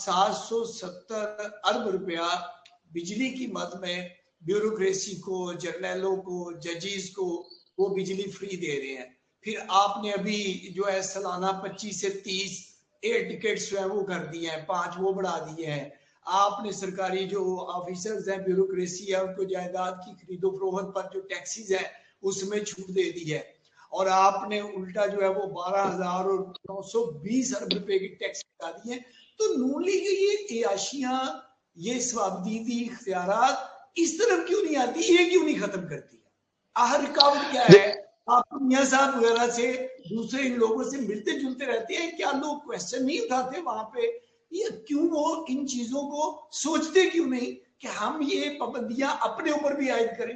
770 अरब रुपया बिजली की मद में ब्यूरोक्रेसी को, जर्नैलों को, जजेस को वो बिजली फ्री दे रहे हैं। फिर आपने अभी जो है सालाना 25 से 30 एयर टिकट्स जो है वो कर दिए हैं, 5 वो बढ़ा दिए हैं। आपने सरकारी जो ऑफिसर्स हैं, ब्यूरोक्रेसी है, उनको जायदाद की खरीदो फरोख्त पर जो टैक्सीज है उसमें छूट दे दी है। और आपने उल्टा जो है वो 12,920 अरब रुपए की टैक्स लगा दी है। तो नून लीग ये याशियां, ये स्वाबदीदी इख्तियारात इस तरफ क्यों नहीं आती, ये क्यों नहीं खत्म करती है? आखिर रुकावट क्या है? आप मियां साहब वगैरह से, दूसरे इन लोगों से मिलते जुलते रहते हैं, क्या लोग क्वेश्चन नहीं उठाते वहां पे? ये क्यों वो इन चीजों को सोचते क्यों नहीं कि हम ये पाबंदियां अपने ऊपर भी आयद करें?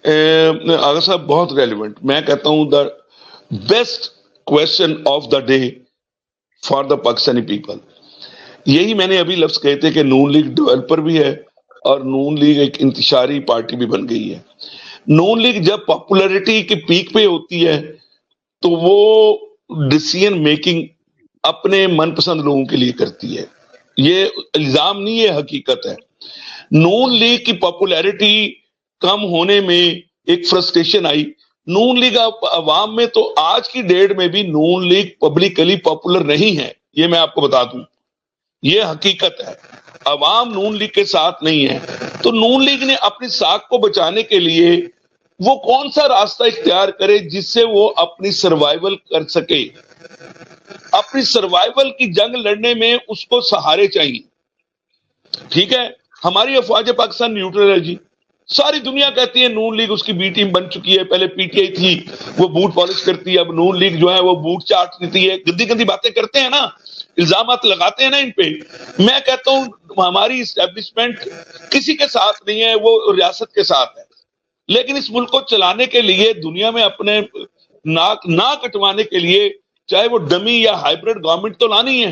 आगा साहब बहुत रेलिवेंट, मैं कहता हूं the best question of the day for the Pakistani people. यही मैंने अभी लफ्ज कहे थे कि नून लीग डेवलपर भी है और नून लीग एक इंतशारी पार्टी भी बन गई है। नून लीग जब पॉपुलैरिटी के पीक पे होती है तो वो डिसीजन मेकिंग अपने मनपसंद लोगों के लिए करती है। ये इल्जाम नहीं है, हकीकत है। नून लीग की पॉपुलैरिटी कम होने में एक फ्रस्ट्रेशन आई। नून लीग अवाम में, तो आज की डेट में भी नून लीग पब्लिकली पॉपुलर नहीं है, ये मैं आपको बता दूं, ये हकीकत है। अवाम नून लीग के साथ नहीं है। तो नून लीग ने अपनी साख को बचाने के लिए वो कौन सा रास्ता इख्तियार करे जिससे वो अपनी सर्वाइवल कर सके। अपनी सर्वाइवल की जंग लड़ने में उसको सहारे चाहिए। ठीक है, हमारी अफवाज पाकिस्तान न्यूट्रल है जी। सारी दुनिया कहती है नून लीग उसकी बी टीम बन चुकी है, पहले पीटीआई थी वो बूट पॉलिश करती है, अब नून लीग जो है वो बूट चाट देती है। गंदी गंदी बातें करते हैं ना, इल्जामात लगाते हैं ना इन पे। मैं कहता हूं हमारी इस्टेब्लिशमेंट किसी के साथ नहीं है, वो रियासत के साथ है। लेकिन इस मुल्क को चलाने के लिए, दुनिया में अपने नाक ना कटवाने के लिए, चाहे वो डमी या हाइब्रिड गवर्नमेंट तो लानी है,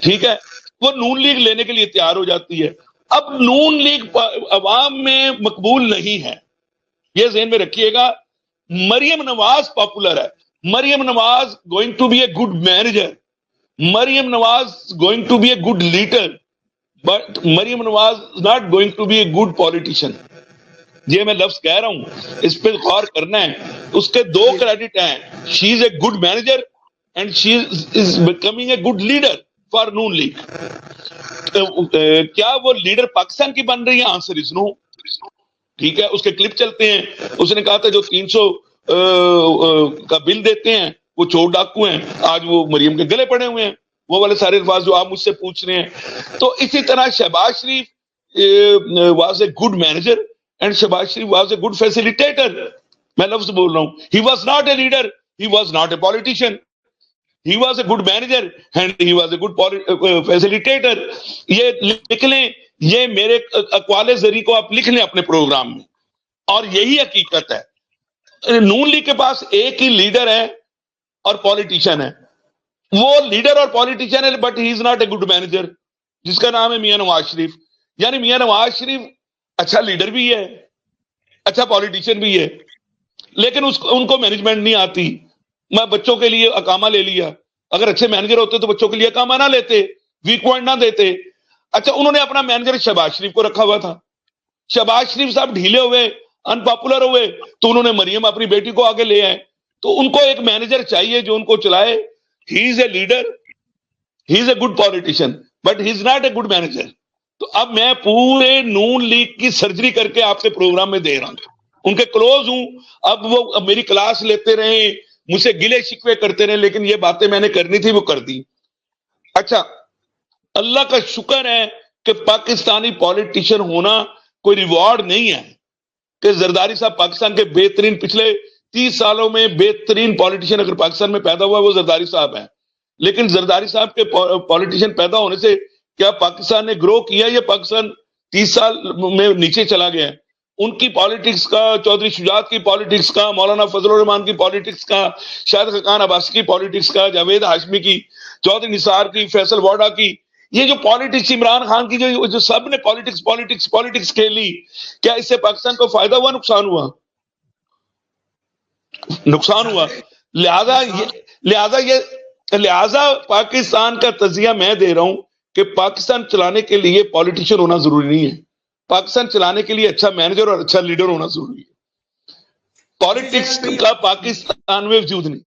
ठीक है, वो नून लीग लेने के लिए तैयार हो जाती है। अब नून लीग अवाम में मकबूल नहीं है, ये ज़हन में रखिएगा। मरियम नवाज पॉपुलर है। Maryam Nawaz going to be a good manager, Maryam Nawaz going to be a good leader, but Maryam Nawaz not going to be a good politician. ये मैं लफ्ज कह रहा हूं, इस पर गौर करना है। उसके दो क्रेडिट हैं, she is a good manager and she is becoming a good leader for Noon League. क्या वो लीडर पाकिस्तान की बन रही है? Answer is no. ठीक है, उसके क्लिप चलते हैं। उसने कहा था जो 300 का बिल देते हैं वो चोर डाकू हैं, आज वो मरियम के गले पड़े हुए हैं। वो वाले सारे अल्फाज जो आप मुझसे पूछ रहे हैं। तो इसी तरह Shahbaz Sharif was a good manager and Shahbaz Sharif was a good facilitator. मैं लफ्ज बोल रहा हूं, he was not a leader, he was not a politician, he was a good manager and he was a good facilitator। ये लिख लें, ये मेरे अक़वाले ज़री को आप लिख लें अपने प्रोग्राम में, और यही हकीकत है। नून लीग के पास एक ही लीडर है और पॉलिटिशियन है। वो लीडर और पॉलिटिशियन है but he is not a good manager, जिसका नाम है मियां नवाज शरीफ। यानी मियां नवाज शरीफ अच्छा लीडर भी है, अच्छा पॉलिटिशियन भी है, लेकिन उनको मैनेजमेंट नहीं आती। मैं बच्चों के लिए अकामा ले लिया, अगर अच्छे मैनेजर होते तो बच्चों के लिए अकामा ना लेते, वीक पॉइंट ना देते। अच्छा, उन्होंने अपना मैनेजर शहबाज शरीफ को रखा हुआ था। शहबाज शरीफ साहब ढीले हुए, अनपॉपुलर हुए, तो उन्होंने मरियम अपनी बेटी को आगे ले आए। तो उनको एक मैनेजर चाहिए जो उनको चलाए। He is a leader, he is a good politician, but he is not a good manager. तो अब मैं पूरे नून लीग की सर्जरी करके आपके प्रोग्राम में दे रहा हूं, उनके क्लोज हूं। अब वो मेरी क्लास लेते रहे, मुझसे गिले शिकवे करते रहे, लेकिन ये बातें मैंने करनी थी वो कर दी। अच्छा, अल्लाह का शुक्र है कि पाकिस्तानी पॉलिटिशियन होना कोई रिवॉर्ड नहीं है, कि जरदारी साहब पाकिस्तान के बेहतरीन, पिछले 30 सालों में बेहतरीन पॉलिटिशियन अगर पाकिस्तान में पैदा हुआ वो जरदारी साहब हैं। लेकिन जरदारी साहब के पॉलिटिशियन पैदा होने से क्या पाकिस्तान ने ग्रो किया, या पाकिस्तान 30 साल में नीचे चला गया है? उनकी पॉलिटिक्स का, चौधरी शुजात की पॉलिटिक्स का, मौलाना फजलुर रहमान की पॉलिटिक्स का, शाहिद खान अब्बासी की पॉलिटिक्स का, जावेद हाशमी की, चौधरी निसार की, फैसल वाडा की, ये जो पॉलिटिक्स, इमरान खान की जो सब ने पॉलिटिक्स पॉलिटिक्स पॉलिटिक्स खेली, क्या इससे पाकिस्तान को फायदा हुआ, नुकसान हुआ? नुकसान हुआ। लिहाजा ये لہذا پاکستان کا تجزیہ میں دے رہا ہوں کہ پاکستان چلانے کے لیے پالیٹیشین ہونا ضروری نہیں ہے، پاکستان چلانے کے لیے اچھا مینیجر اور اچھا لیڈر ہونا ضروری ہے. پالیٹکس کا پاکستان میں وجود نہیں.